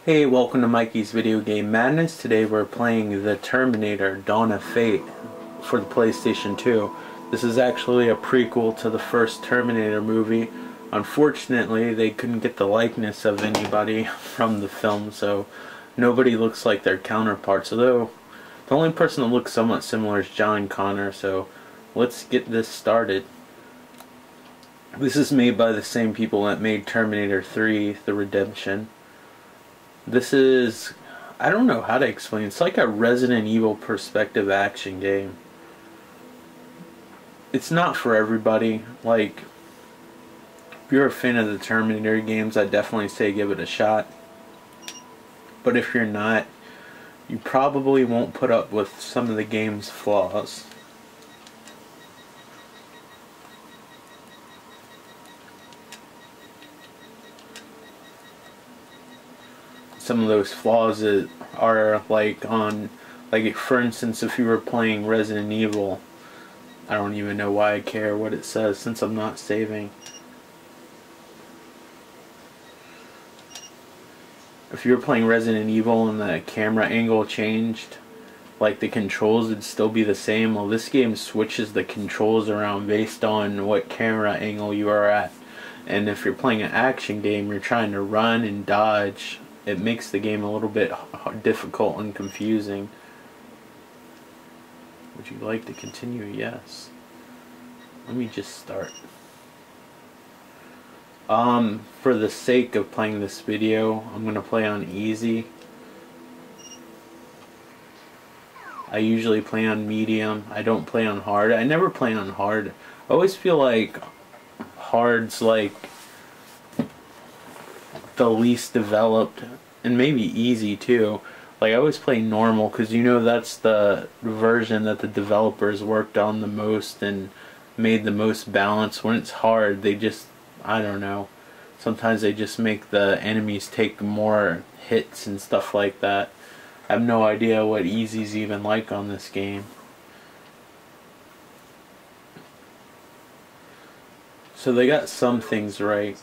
Hey, welcome to Mikey's Video Game Madness. Today we're playing the Terminator Dawn of Fate for the PlayStation 2. This is actually a prequel to the first Terminator movie. Unfortunately, they couldn't get the likeness of anybody from the film, so nobody looks like their counterparts. Although, the only person that looks somewhat similar is John Connor, so let's get this started. This is made by the same people that made Terminator 3, The Redemption. This is, I don't know how to explain, it's like a Resident Evil perspective action game. It's not for everybody. Like, if you're a fan of the Terminator games, I definitely say give it a shot. But if you're not, you probably won't put up with some of the game's flaws. Some of those flaws are like for instance, if you were playing Resident Evil, I don't even know why I care what it says since I'm not saving. If you were playing Resident Evil and the camera angle changed, like the controls would still be the same. Well, this game switches the controls around based on what camera angle you are at. And if you're playing an action game, you're trying to run and dodge, it makes the game a little bit difficult and confusing. Would you like to continue? Yes. Let me just start. For the sake of playing this video, I'm going to play on easy. I usually play on medium. I don't play on hard. I never play on hard. I always feel like hard's like the least developed, and maybe easy too. Like, I always play normal because you know that's the version that the developers worked on the most and made the most balance. When it's hard, they just, I don't know, sometimes they just make the enemies take more hits and stuff like that. I have no idea what easy's even like on this game. So they got some things right.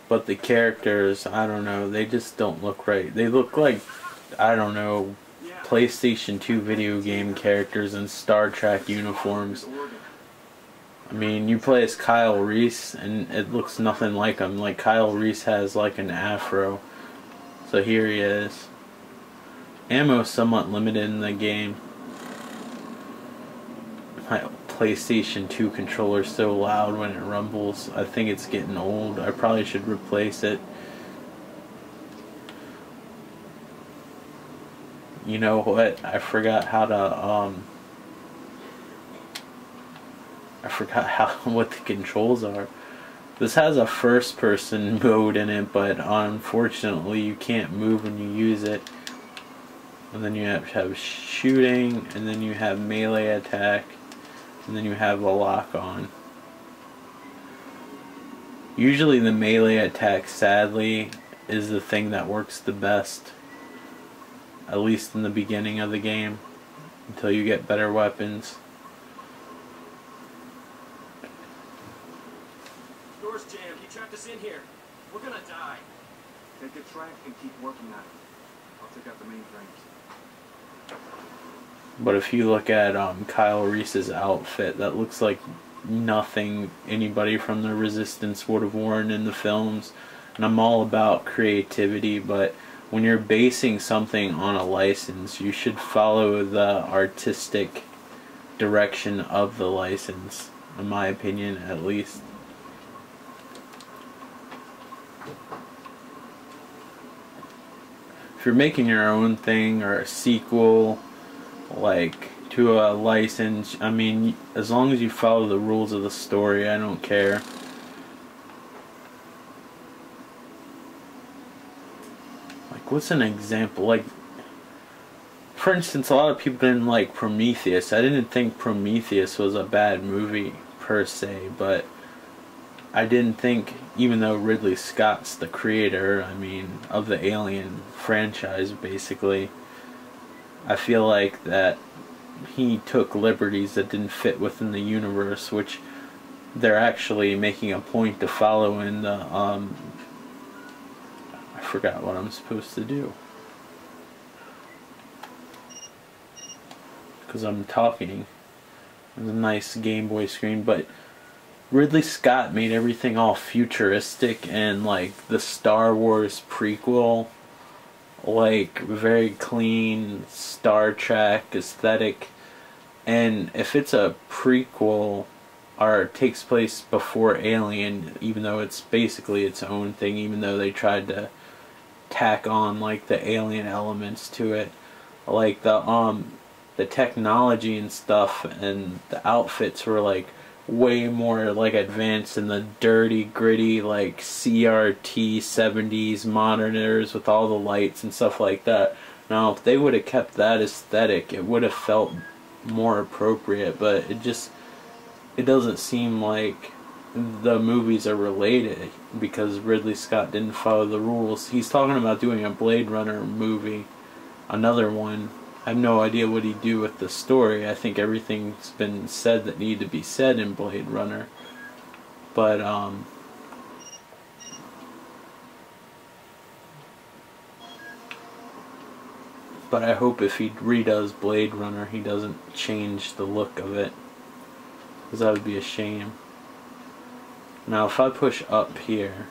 But the characters, I don't know, they just don't look right. They look like, I don't know, PlayStation 2 video game characters in Star Trek uniforms. I mean, you play as Kyle Reese and it looks nothing like him. Like, Kyle Reese has like an afro. So here he is. Ammo is somewhat limited in the game. My PlayStation 2 controller is so loud when it rumbles. I think it's getting old. I probably should replace it. You know what? I forgot how to what the controls are. This has a first person mode in it, but unfortunately you can't move when you use it. And then you have shooting, and then you have melee attack, and then you have a lock on. Usually the melee attack, sadly, is the thing that works the best. At least in the beginning of the game, until you get better weapons. Door's jammed. He trapped us in here. We're gonna die. Take a track and keep working on it. I'll take out the main frames. But if you look at Kyle Reese's outfit, that looks like nothing anybody from the Resistance would have worn in the films. And I'm all about creativity, but when you're basing something on a license, you should follow the artistic direction of the license, in my opinion, at least. If you're making your own thing or a sequel, like, to a license, I mean, as long as you follow the rules of the story, I don't care. Like, what's an example? Like, for instance, a lot of people didn't like Prometheus. I didn't think Prometheus was a bad movie, per se, but I didn't think, even though Ridley Scott's the creator, I mean, of the Alien franchise, basically, I feel like that he took liberties that didn't fit within the universe, which they're actually making a point to follow in the I forgot what I'm supposed to do because I'm talking. It's a nice Game Boy screen, but Ridley Scott made everything all futuristic and like the Star Wars prequel, like very clean Star Trek aesthetic. And if it's a prequel or takes place before Alien, even though it's basically its own thing, even though they tried to tack on like the Alien elements to it, like the technology and stuff and the outfits were like way more like advanced than the dirty, gritty like CRT 70s monitors with all the lights and stuff like that. Now, if they would have kept that aesthetic, it would have felt more appropriate, but it doesn't seem like the movies are related because Ridley Scott didn't follow the rules. He's talking about doing a Blade Runner movie, another one. I have no idea what he'd do with the story. I think everything's been said that needed to be said in Blade Runner. But I hope if he redoes Blade Runner, he doesn't change the look of it, because that would be a shame. Now, if I push up here,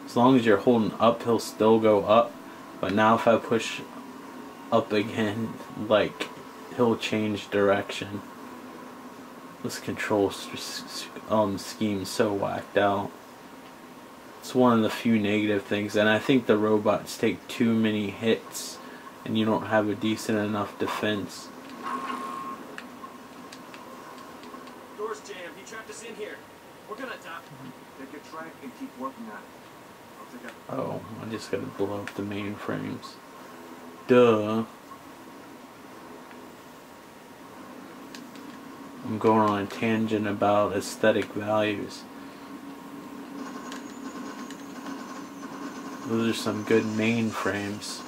as long as you're holding up, he'll still go up. But now if I push up again, like, he'll change direction. This control scheme's so whacked out. It's one of the few negative things, and I think the robots take too many hits and you don't have a decent enough defense. Door's jammed. He trapped us in here. We're gonna die. Take a track and keep working on it. I'll take out. Oh, I just gotta blow up the mainframes. Duh. I'm going on a tangent about aesthetic values. Those are some good mainframes.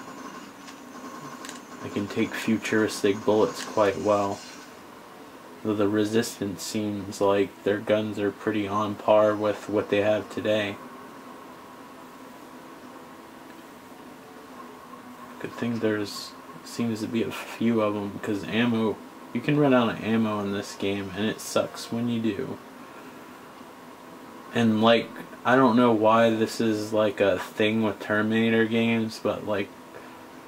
They can take futuristic bullets quite well. Though the Resistance seems like their guns are pretty on par with what they have today. Good thing there's seems to be a few of them, because ammo, you can run out of ammo in this game and it sucks when you do. And like, I don't know why this is like a thing with Terminator games, but like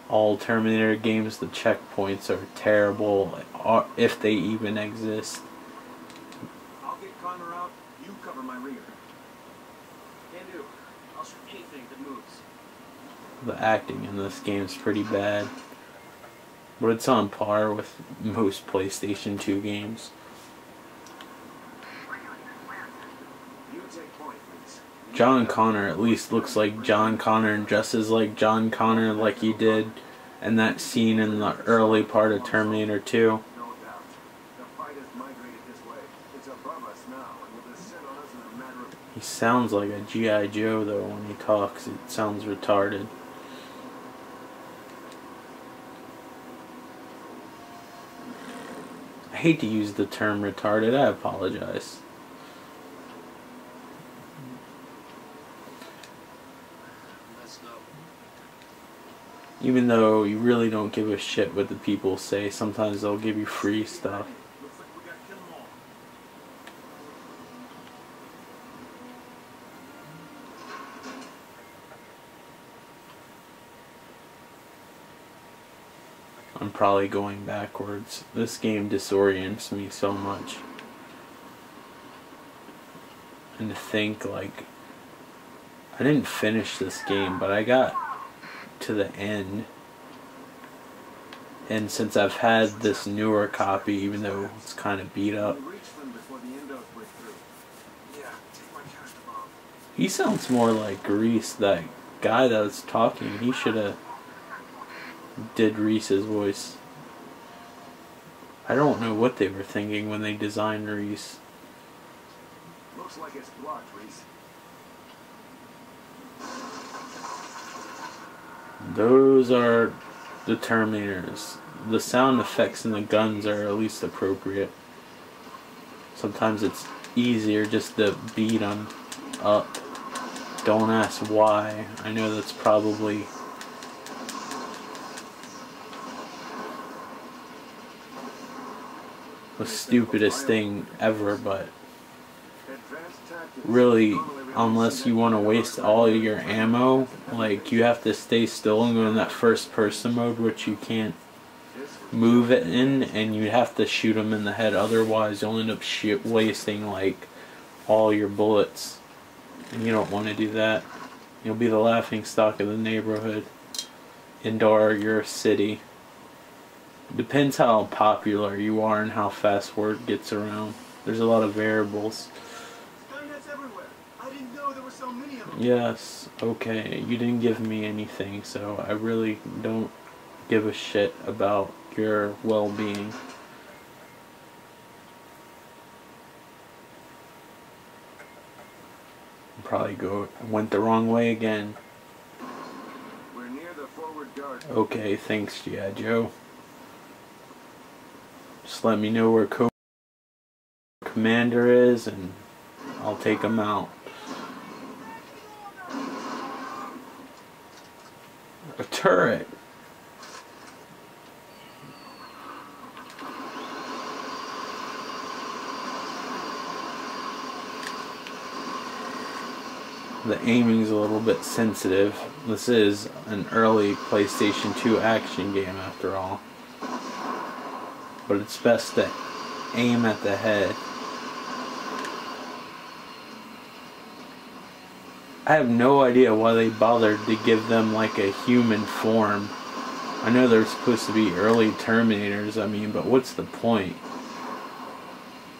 all Terminator games, the checkpoints are terrible, if they even exist. I'll get Connor out. You cover my rear. Can do. I'll shoot anything that moves. The acting in this game is pretty bad, but it's on par with most PlayStation 2 games. You take point, please. John Connor at least looks like John Connor and dresses like John Connor, like he did in that scene in the early part of Terminator 2. No doubt. The fight has migrated this way. It's above us now, and will descend on us in a matter of... He sounds like a G.I. Joe though when he talks. It sounds retarded. I hate to use the term retarded, I apologize. Let's go. Even though you really don't give a shit what the people say, sometimes they'll give you free stuff. Looks like we gotta kill them all. I'm probably going backwards. This game disorients me so much. And to think, like, I didn't finish this game, but I got to the end. And since I've had this newer copy, even though it's kind of beat up, Reach them before the endos break through. Yeah, take my cash bomb. he sounds more like Reese, that guy that was talking. He should have did Reese's voice. I don't know what they were thinking when they designed Reese. Looks like it's blocked, Reese. Those are the Terminators. the sound effects in the guns are at least appropriate. Sometimes it's easier just to beat them up. Don't ask why. I know that's probably the stupidest thing ever, but really, unless you want to waste all of your ammo, like, you have to stay still and go in that first person mode, which you can't move it in, and you have to shoot them in the head, otherwise you'll end up wasting like all your bullets, and you don't want to do that. You'll be the laughing stock of the neighborhood and/or your city. Depends how popular you are and how fast word gets around. There's a lot of variables. I didn't know there were so many of them. Yes, okay, you didn't give me anything, so I really don't give a shit about your well-being. Probably went the wrong way again. We're near the forward guard. Okay, thanks, G.I. Joe. Just let me know where Commander is, and I'll take him out. A turret. The aiming's a little bit sensitive. This is an early PlayStation 2 action game after all. But it's best to aim at the head. I have no idea why they bothered to give them like a human form. I know they're supposed to be early Terminators, I mean, but what's the point?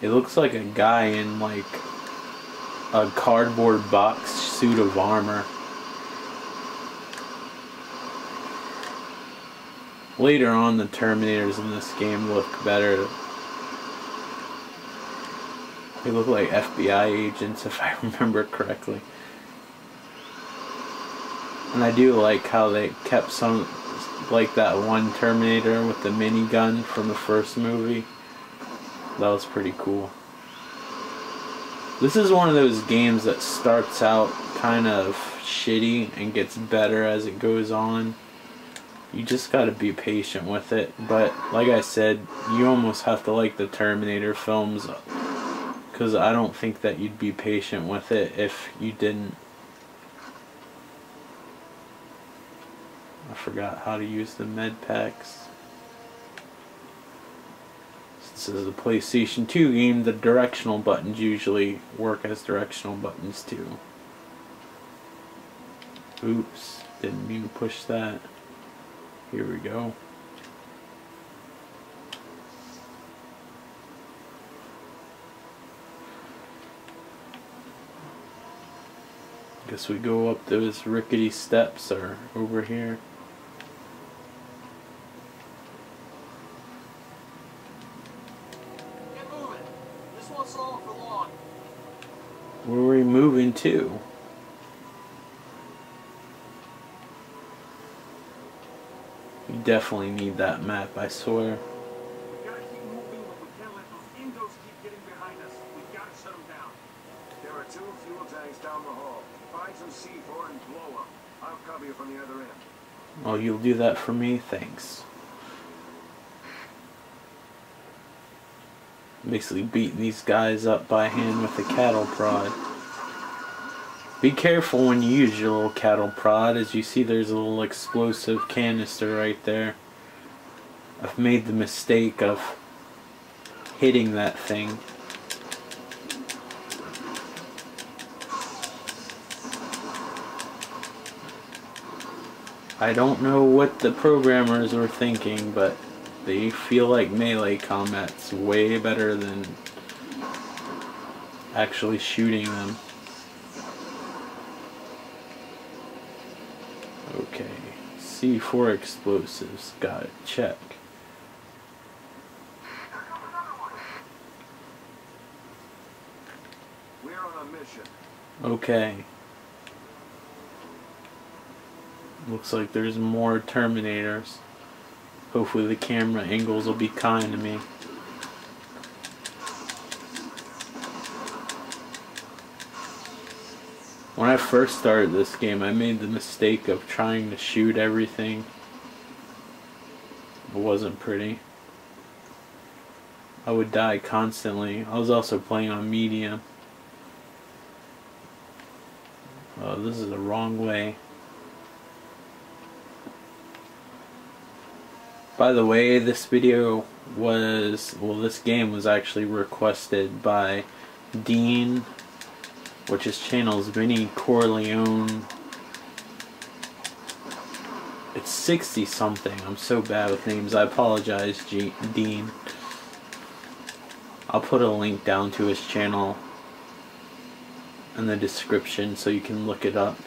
It looks like a guy in like a cardboard box suit of armor. Later on, the Terminators in this game look better. They look like FBI agents, if I remember correctly. And I do like how they kept some, like that one Terminator with the minigun from the first movie. That was pretty cool. This is one of those games that starts out kind of shitty and gets better as it goes on. You just gotta be patient with it. But like I said, you almost have to like the Terminator films, because I don't think that you'd be patient with it if you didn't. I forgot how to use the med packs. This is a PlayStation 2 game. The directional buttons usually work as directional buttons too. Oops, didn't mean to push that. Here we go. Guess we go up those rickety steps or over here. Where are we moving to? We definitely need that map, I swear. We gotta keep moving, but we can't let those Indos keep getting behind us. We gotta shut them down. There are 2 fuel tanks down the hall. Find some C4 and blow them. I'll cover you from the other end. Oh, you'll do that for me? Thanks. Basically beating these guys up by hand with a cattle prod. Be careful when you use your little cattle prod. As you see, there's a little explosive canister right there. I've made the mistake of hitting that thing. I don't know what the programmers were thinking, but they feel like melee combat's way better than actually shooting them. Okay, C4 explosives, got it, check. We're on a mission. Okay. Looks like there's more Terminators. Hopefully the camera angles will be kind to me. When I first started this game, I made the mistake of trying to shoot everything. It wasn't pretty. I would die constantly. I was also playing on medium. Oh, this is the wrong way. By the way, this video was, well, this game was actually requested by Dean, which his channel is Vinny Corleone. It's 60 something. I'm so bad with names. I apologize, Dean. I'll put a link down to his channel in the description so you can look it up.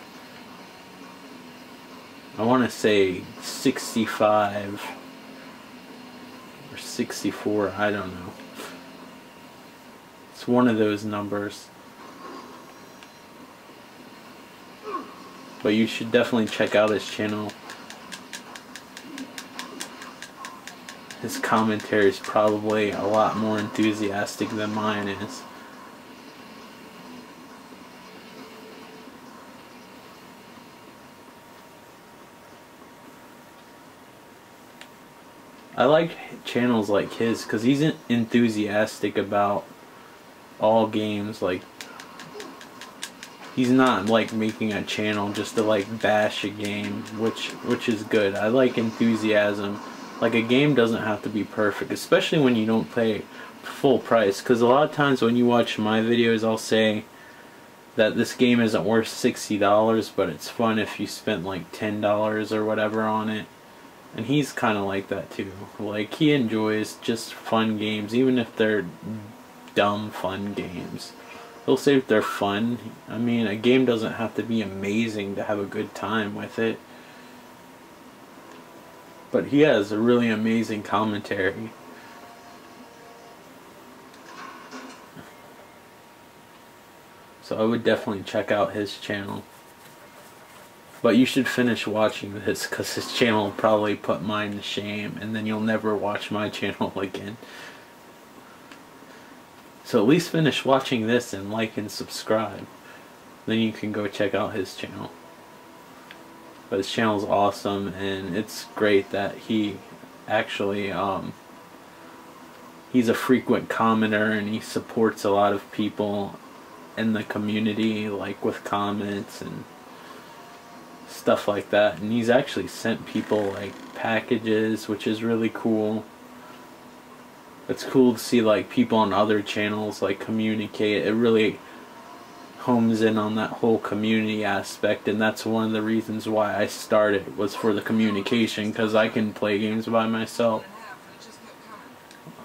I want to say 65 or 64, I don't know. It's one of those numbers. But you should definitely check out his channel. His commentary is probably a lot more enthusiastic than mine is. I like channels like his because he's enthusiastic about all games. Like, he's not like making a channel just to like bash a game, which is good. I like enthusiasm. Like, a game doesn't have to be perfect, especially when you don't pay full price, because a lot of times when you watch my videos I'll say that this game isn't worth $60, but it's fun if you spent like $10 or whatever on it. And he's kind of like that too. Like, he enjoys just fun games, even if they're dumb fun games. He'll say if they're fun. I mean, a game doesn't have to be amazing to have a good time with it. But he has a really amazing commentary. So I would definitely check out his channel. But you should finish watching this, because his channel will probably put mine to shame, and then you'll never watch my channel again. So at least finish watching this and like and subscribe. Then you can go check out his channel. But his channel's awesome, and it's great that he actually, he's a frequent commenter, and he supports a lot of people in the community, like with comments and stuff like that. And he's actually sent people like packages, which is really cool. It's cool to see like people on other channels like communicate. It really homes in on that whole community aspect, and that's one of the reasons why I started, was for the communication, because I can play games by myself.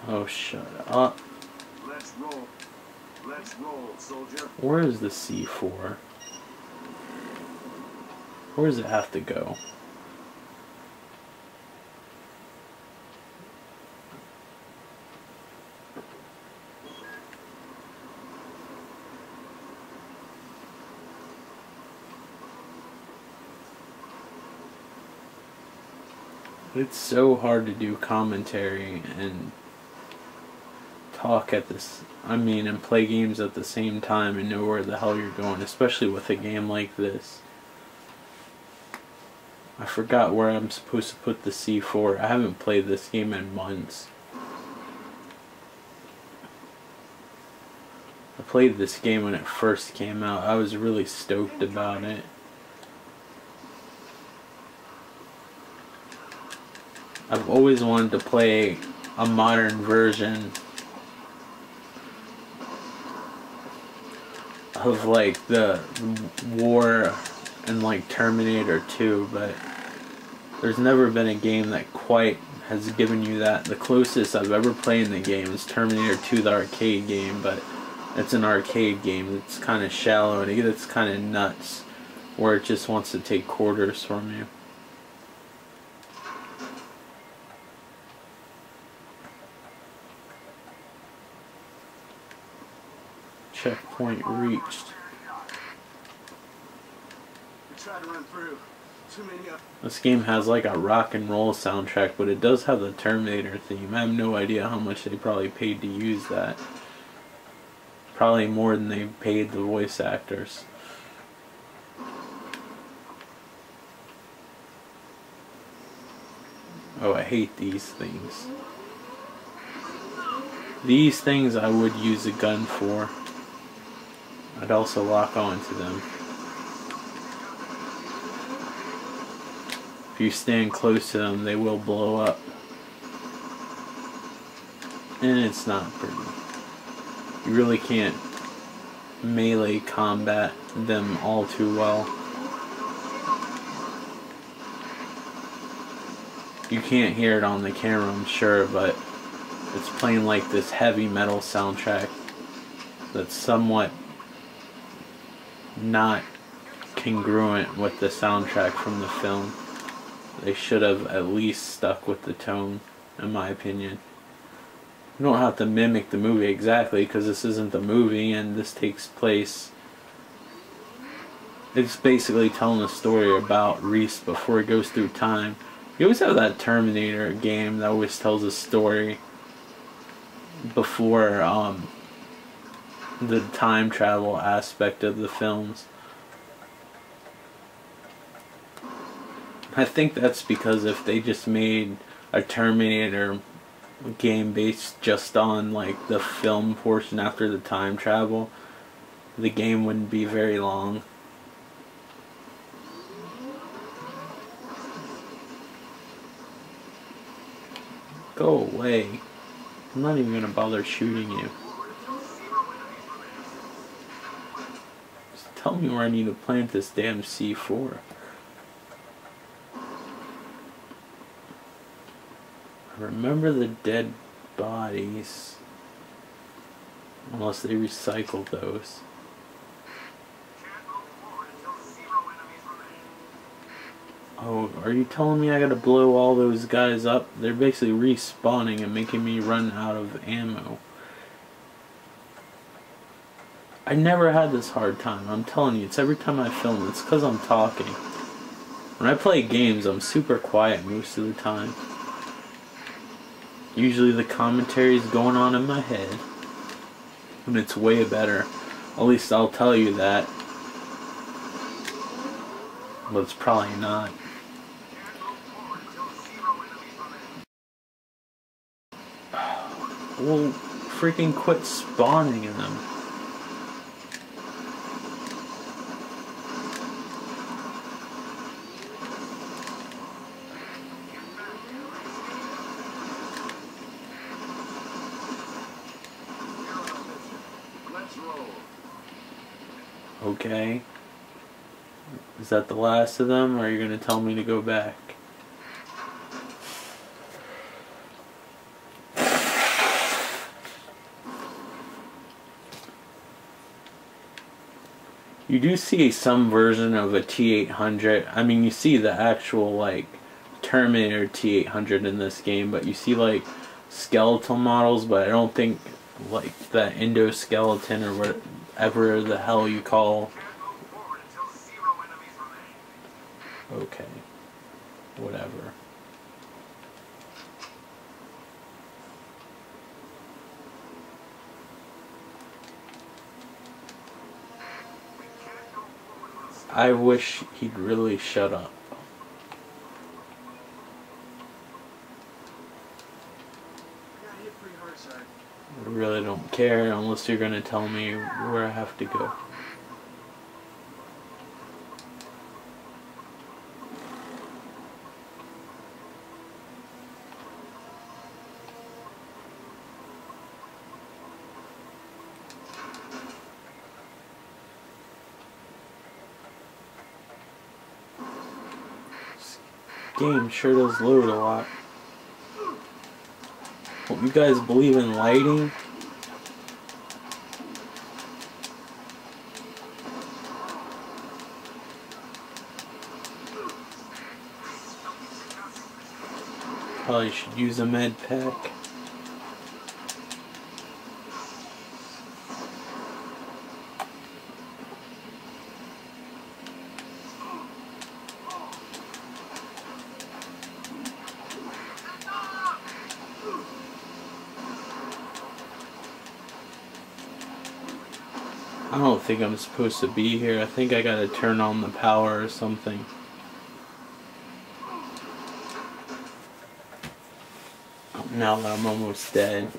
Oh, shut up. Let's roll. Let's roll, soldier. Where is the C4? Where does it have to go? It's so hard to do commentary and talk at this, and play games at the same time and know where the hell you're going, especially with a game like this. I forgot where I'm supposed to put the C4. I haven't played this game in months. I played this game when it first came out. I was really stoked about it. I've always wanted to play a modern version of like the war and like Terminator 2, but there's never been a game that quite has given you that. The closest I've ever played in the game is Terminator 2, the arcade game, but it's an arcade game. It's kind of shallow and it's kind of nuts, where it just wants to take quarters from you. Checkpoint reached. We tried to run through. Too many This game has like a rock and roll soundtrack, but it does have the Terminator theme. I have no idea how much they probably paid to use that. Probably more than they paid the voice actors. Oh, I hate these things. These things I would use a gun for. I'd also lock onto them. If you stand close to them, they will blow up. And it's not pretty. You really can't melee combat them all too well. You can't hear it on the camera, I'm sure, but it's playing like this heavy metal soundtrack that's somewhat not congruent with the soundtrack from the film. They should have at least stuck with the tone, in my opinion. You don't have to mimic the movie exactly, because this isn't the movie, and this takes place... It's basically telling a story about Reese before he goes through time. You always have that Terminator game that always tells a story before the time travel aspect of the films. I think that's because if they just made a Terminator game based just on like the film portion after the time travel, the game wouldn't be very long. Go away. I'm not even gonna bother shooting you. Just tell me where I need to plant this damn C4. Remember the dead bodies. Unless they recycled those. Oh, are you telling me I gotta blow all those guys up? They're basically respawning and making me run out of ammo. I never had this hard time. I'm telling you, it's every time I film. It's because I'm talking. When I play games, I'm super quiet most of the time. Usually the commentary is going on in my head. And it's way better. At least I'll tell you that. But it's probably not. Well, freaking quit spawning in them. Okay. Is that the last of them, or are you going to tell me to go back? You do see some version of a T-800. I mean, you see the actual, like, Terminator T-800 in this game, but you see, like, skeletal models, but I don't think, like, the endoskeleton or whatever the hell you call... Okay. Whatever. I wish he'd really shut up. I really don't care unless you're gonna tell me where I have to go. Game sure does load a lot. Hope you guys believe in lighting. Probably should use a med pack. I don't think I'm supposed to be here. I think I gotta turn on the power or something. Now that I'm almost dead.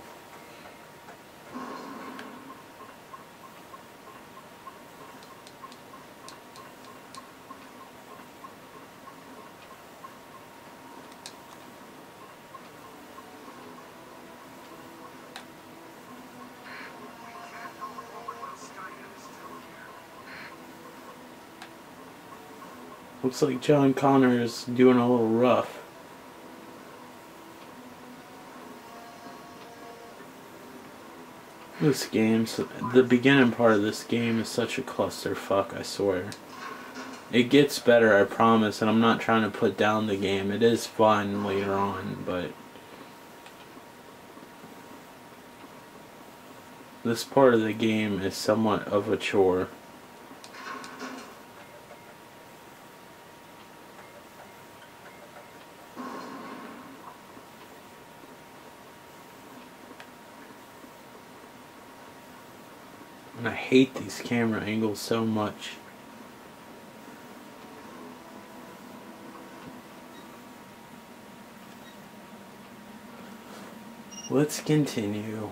Looks like John Connor is doing a little rough. This game's, the beginning part of this game is such a clusterfuck, I swear. It gets better, I promise, and I'm not trying to put down the game. It is fun later on, but this part of the game is somewhat of a chore. And I hate these camera angles so much. Let's continue.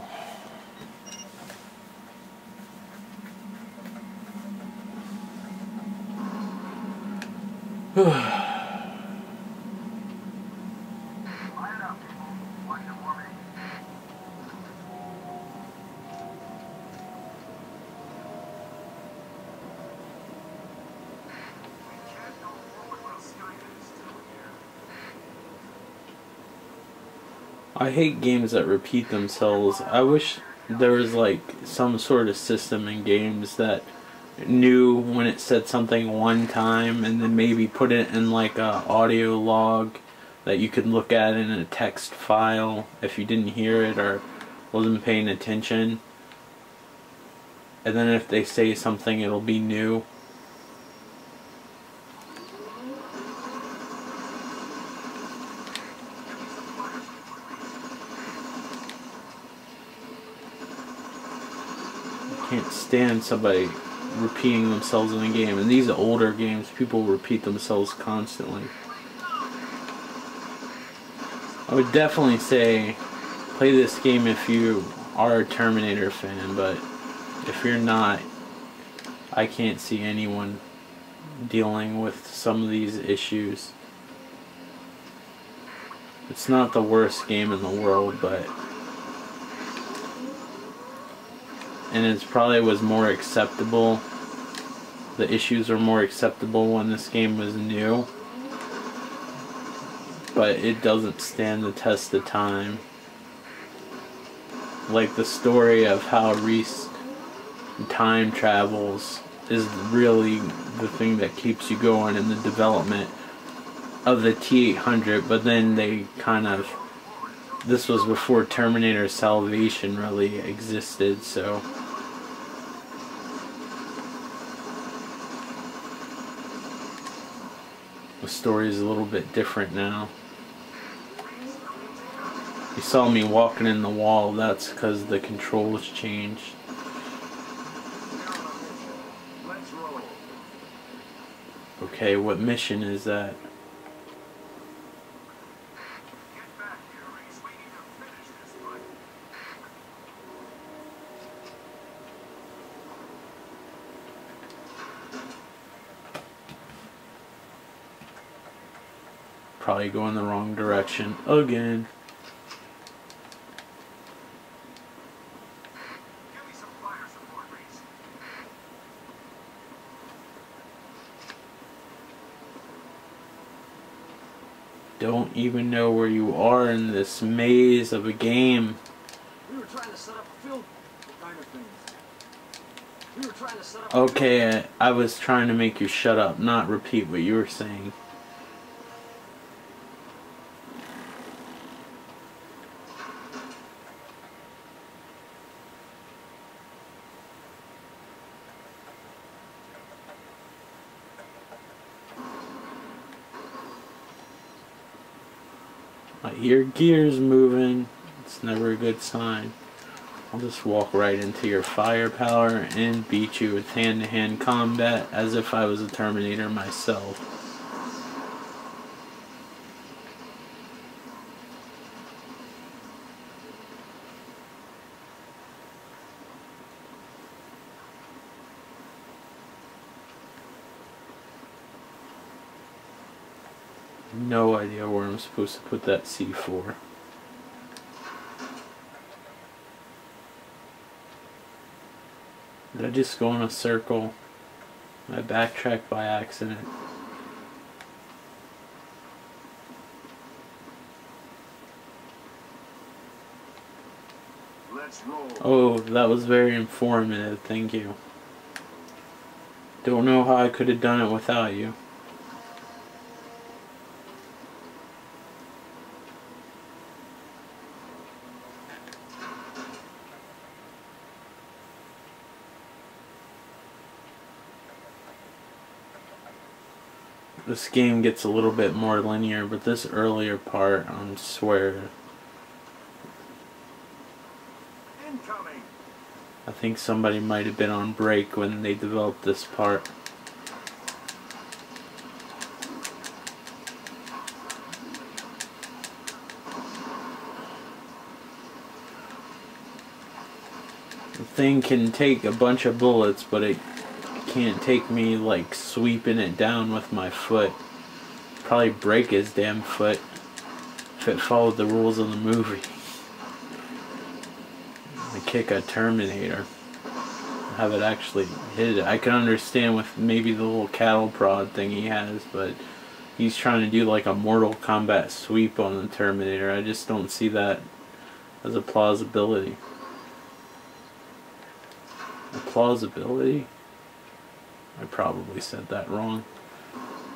I hate games that repeat themselves. I wish there was like some sort of system in games that knew when it said something one time and then maybe put it in like a audio log that you could look at in a text file if you didn't hear it or wasn't paying attention. And then if they say something, it'll be new. Can't stand somebody repeating themselves in a game. And these older games, people repeat themselves constantly. I would definitely say play this game if you are a Terminator fan, but if you're not, I can't see anyone dealing with some of these issues. It's not the worst game in the world, but and it probably was more acceptable. The issues were more acceptable when this game was new, but it doesn't stand the test of time. Like the story of how Reese time travels is really the thing that keeps you going in the development of the T-800, but then they kind of, this was before Terminator Salvation really existed, so the story is a little bit different now. You saw me walking in the wall, that's because the controls changed. Okay, what mission is that? Probably going the wrong direction again. Don't even know where you are in this maze of a game. We were trying to set up a field. What kind of things? We were trying to set up. Okay, I was trying to make you shut up, not repeat what you were saying. I hear gears moving. It's never a good sign. I'll just walk right into your firepower and beat you with hand-to-hand combat as if I was a Terminator myself. No idea where I'm supposed to put that C4. Did I just go in a circle? I backtracked by accident. Let's roll. Oh, that was very informative, thank you. Don't know how I could have done it without you. This game gets a little bit more linear, but this earlier part, I swear, Incoming. I think somebody might have been on break when they developed this part. The thing can take a bunch of bullets, but it can't take me like sweeping it down with my foot. Probably break his damn foot if it followed the rules of the movie. I kick a Terminator, have it actually hit it. I can understand with maybe the little cattle prod thing he has, but he's trying to do like a Mortal Kombat sweep on the Terminator. I just don't see that as a plausibility. A plausibility? I probably said that wrong.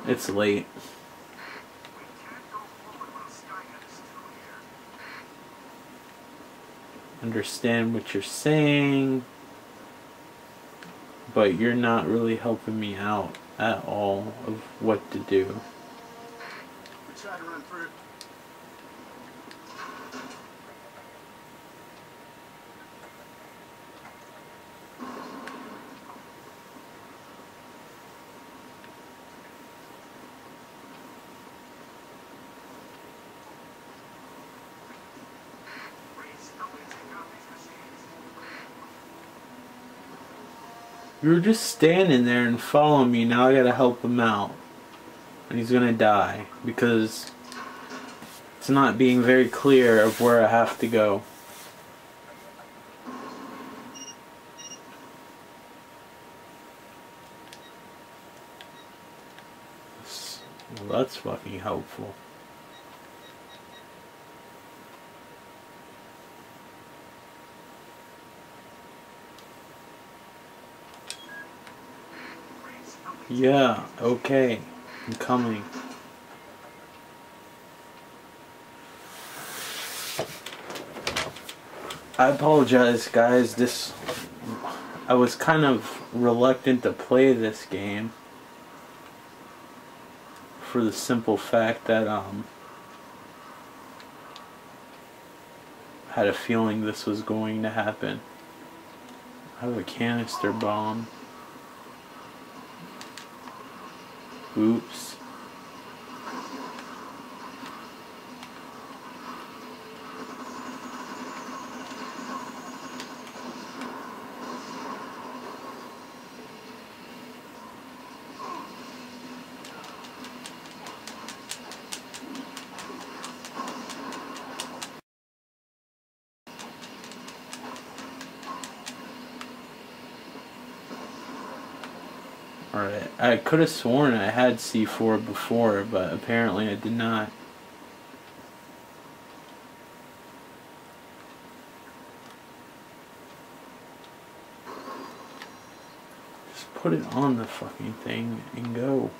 It's late. Understand what you're saying, but you're not really helping me out at all of what to do. We tried to run through. You were just standing there and following me. Now I gotta help him out. And he's gonna die because it's not being very clear of where I have to go. Well, that's fucking helpful. Yeah, okay. I'm coming. I apologize, guys. I was kind of reluctant to play this game for the simple fact that I had a feeling this was going to happen. I have a canister bomb. Oops. Alright, I could have sworn I had C4 before, but apparently I did not. Just put it on the fucking thing and go.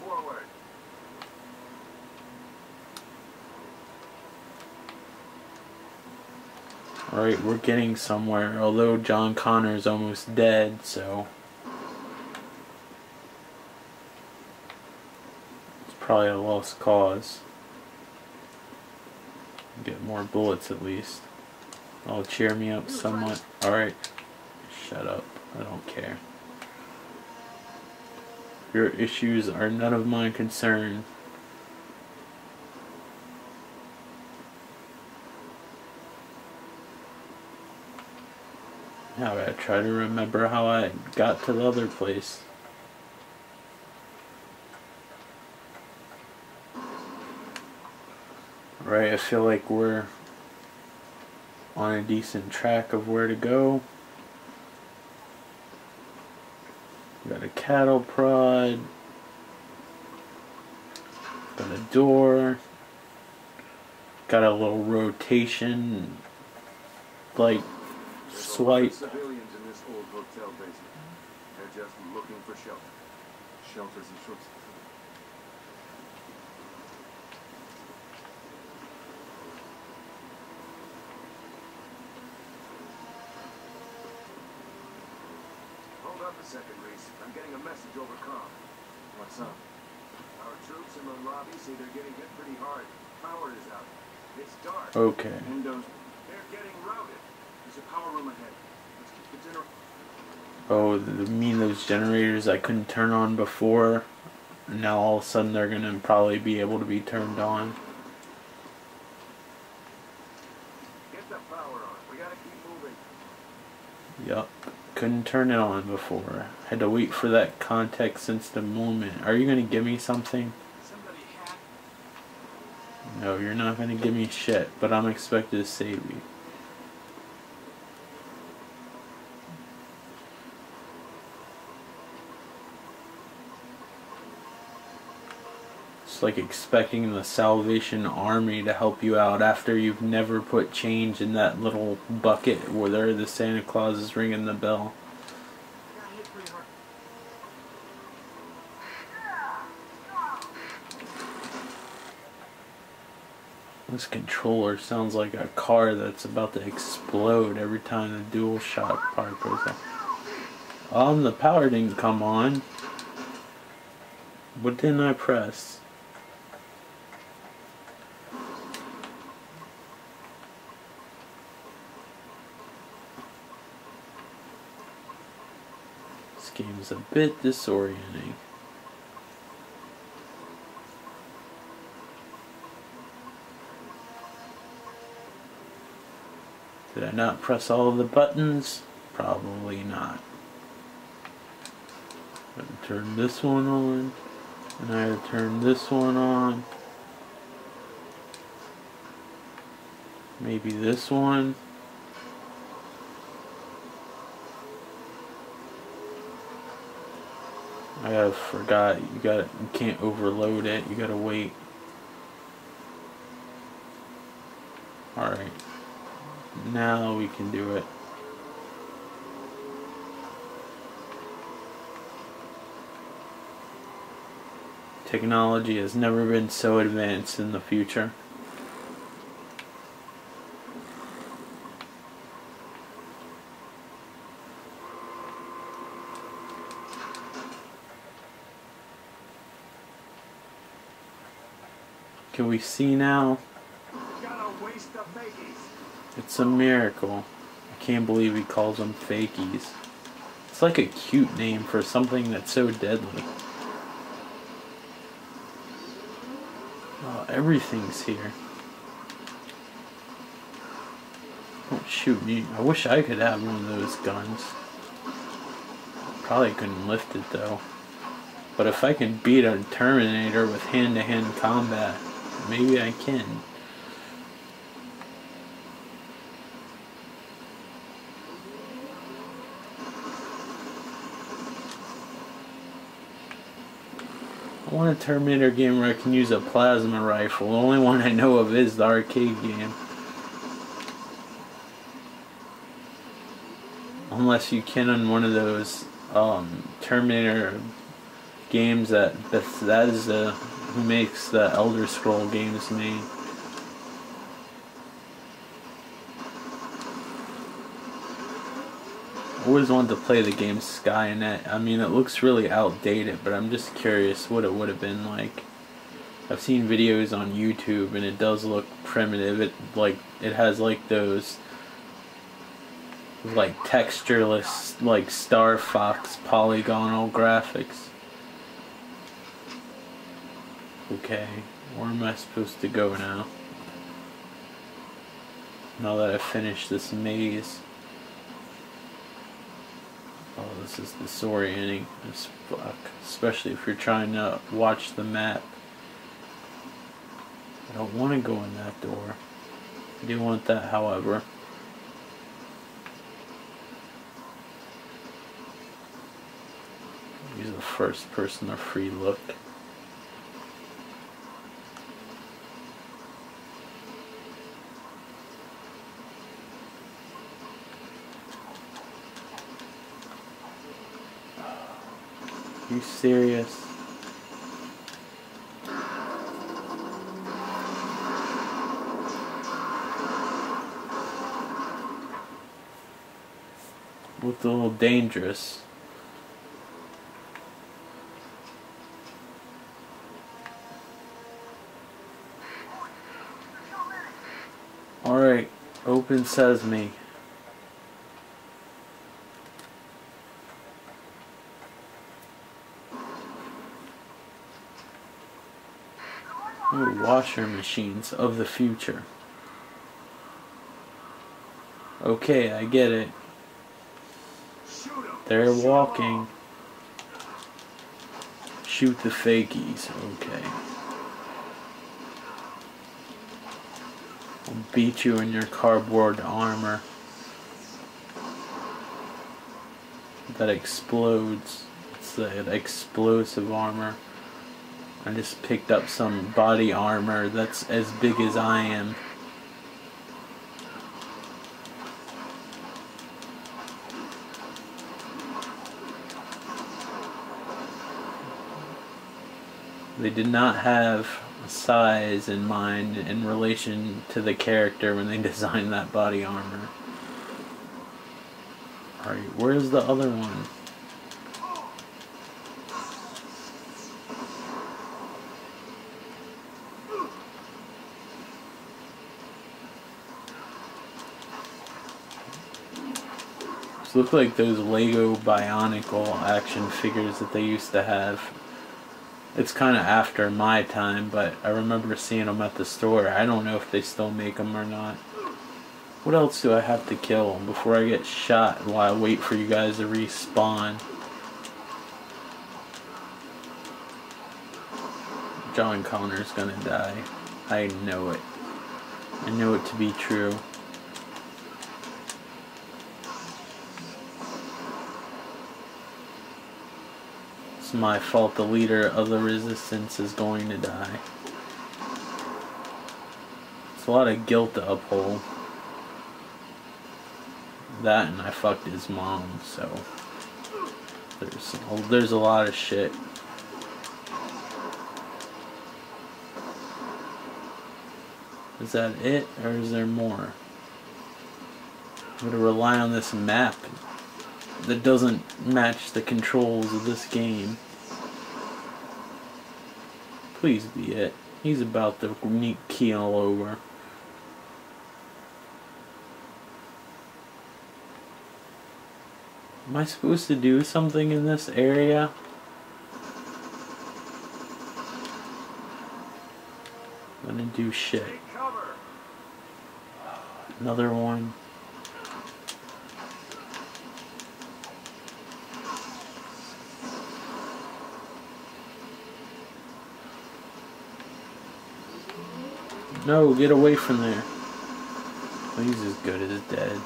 Forward. Alright, we're getting somewhere, although John Connor's almost dead, so it's Probably a lost cause. Get more bullets at least. Oh, cheer me up somewhat. Alright. Shut up. I don't care. Your issues are none of my concern. Now I gotta try to remember how I got to the other place. Right, I feel like we're on a decent track of where to go. Got a cattle prod. Got a door. Got a little rotation, like swipe. Civilians in this old hotel basement. They're just looking for shelter. Shelters and shorts. Hold up a second, Reese. I'm getting a message over comm. What's up? Our troops in the lobby say they're getting hit pretty hard. Power is out. It's dark. Okay. Windows. They're getting routed. There's a power room ahead. Let's keep the dinner. Oh, you mean those generators I couldn't turn on before? Now all of a sudden they're gonna probably be able to be turned on. Get the power on. We gotta keep moving. Yup. Couldn't turn it on before. Had to wait for that context-sensitive moment. Are you gonna give me something? Somebody hacked. No, you're not gonna give me shit, but I'm expected to save you. It's like expecting the Salvation Army to help you out after you've never put change in that little bucket where the Santa Claus is ringing the bell. Got hit pretty hard. This controller sounds like a car that's about to explode every time the dual shock part goes on. The power didn't come on. What didn't I press? This game's a bit disorienting. Did I not press all of the buttons? Probably not. I gotta turn this one on, and I gotta turn this one on. Maybe this one. I forgot, you can't overload it, you gotta wait. Alright. Now we can do it. Technology has never been so advanced in the future. Can we see now? Gotta waste the babies. It's a miracle. I can't believe he calls them fakies. It's like a cute name for something that's so deadly. Oh, everything's here. Don't shoot me. I wish I could have one of those guns. Probably couldn't lift it though. But if I can beat a Terminator with hand-to-hand combat, maybe I can. I want a Terminator game where I can use a plasma rifle. The only one I know of is the arcade game. Unless you can on one of those Terminator games that Bethesda, who makes the Elder Scroll games, made. I always wanted to play the game Skynet. I mean, it looks really outdated, but I'm just curious what it would have been like. I've seen videos on YouTube and it does look primitive. It has like those like textureless like Star Fox polygonal graphics. Okay, where am I supposed to go now? Now that I've finished this maze. Oh, this is disorienting as fuck. Especially if you're trying to watch the map. I don't want to go in that door. I do want that, however. Use the first person or free look. Are you serious? Looked a little dangerous. Alright, open sesame. Ooh, washer machines of the future. Okay, I get it. They're walking. Shoot the fakies. Okay. I'll beat you in your cardboard armor that explodes. It's that explosive armor. I just picked up some body armor that's as big as I am. They did not have size in mind in relation to the character when they designed that body armor. Alright, where's the other one? These look like those Lego Bionicle action figures that they used to have. It's kind of after my time, but I remember seeing them at the store. I don't know if they still make them or not. What else do I have to kill before I get shot while I wait for you guys to respawn? John Connor's gonna die. I know it. I know it to be true. It's my fault the leader of the resistance is going to die. It's a lot of guilt to uphold. That and I fucked his mom, so there's a lot of shit. Is that it, or is there more? I'm gonna rely on this map that doesn't match the controls of this game. Please be it. He's about to keel over. Am I supposed to do something in this area? I'm gonna do shit. Another one. No, get away from there. He's as good as dead.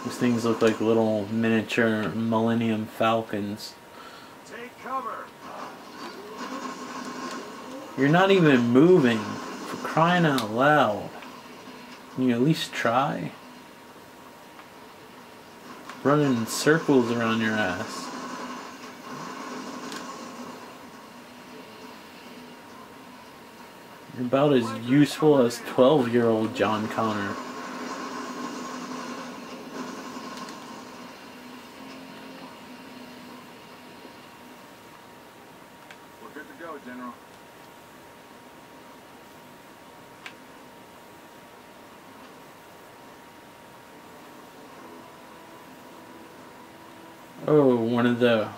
These things look like little miniature Millennium Falcons. Take cover. You're not even moving, for crying out loud. Can you at least try? Running in circles around your ass. You're about as useful as 12-year-old John Connor. General. Oh, one of the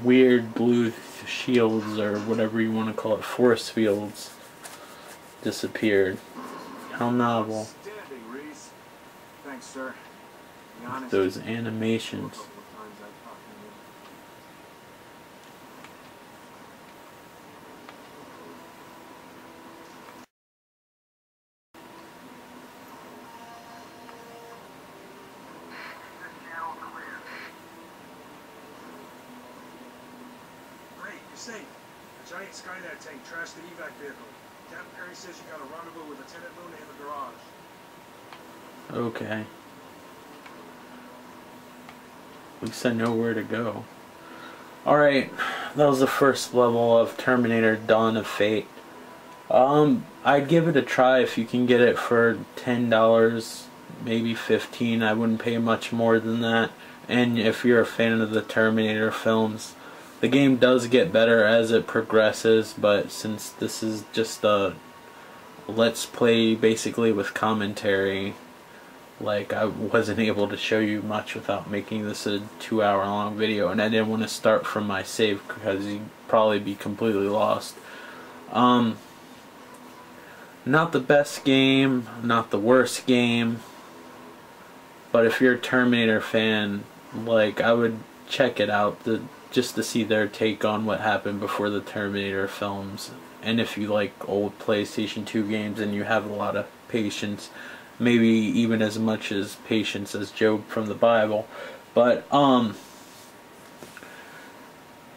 weird blue shields, or whatever you want to call it, force fields, disappeared. How novel. Outstanding, Reese. Thanks, sir. Be honest, Those animations. a couple of times I talked to you. Great, you're safe. A giant Skynet tank trashed the evac vehicle. Captain Perry says you got a rendezvous with Lieutenant Luna in the garage. Okay. At least I know where to go. Alright, that was the first level of Terminator Dawn of Fate. I'd give it a try if you can get it for $10, maybe $15. I wouldn't pay much more than that. And if you're a fan of the Terminator films, the game does get better as it progresses, but since this is just a let's play basically with commentary, like, I wasn't able to show you much without making this a 2-hour long video, and I didn't want to start from my save because you'd probably be completely lost. Not the best game, not the worst game, but if you're a Terminator fan, like, I would check it out just to see their take on what happened before the Terminator films. And if you like old PlayStation 2 games and you have a lot of patience, maybe even as much as patience as Job from the Bible, but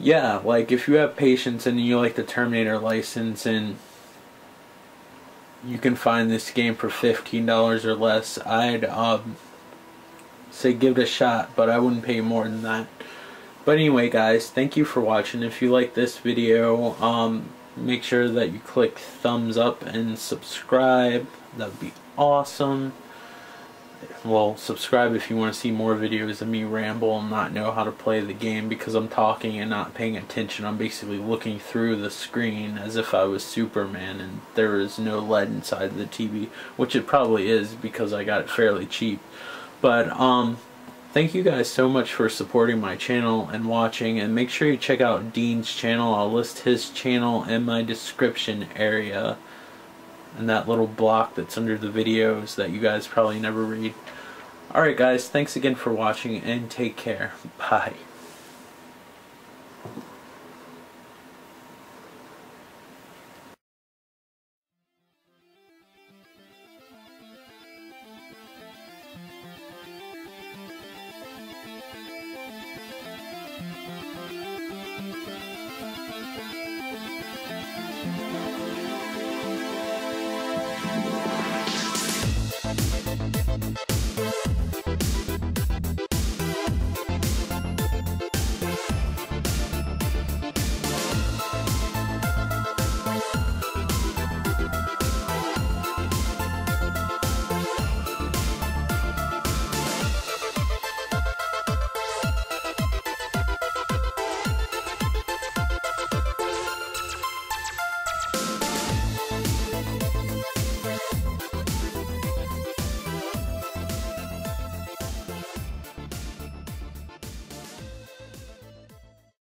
yeah, like, if you have patience and you like the Terminator license and you can find this game for $15 or less, I'd say give it a shot, but I wouldn't pay more than that. But anyway, guys, thank you for watching. If you like this video, make sure that you click thumbs up and subscribe. That would be awesome. Well, subscribe if you want to see more videos of me ramble and not know how to play the game because I'm talking and not paying attention. I'm basically looking through the screen as if I was Superman and there is no LED inside the TV, which it probably is because I got it fairly cheap. But thank you guys so much for supporting my channel and watching, and make sure you check out Dean's channel. I'll list his channel in my description area, and that little block that's under the videos that you guys probably never read. Alright guys, thanks again for watching and take care. Bye.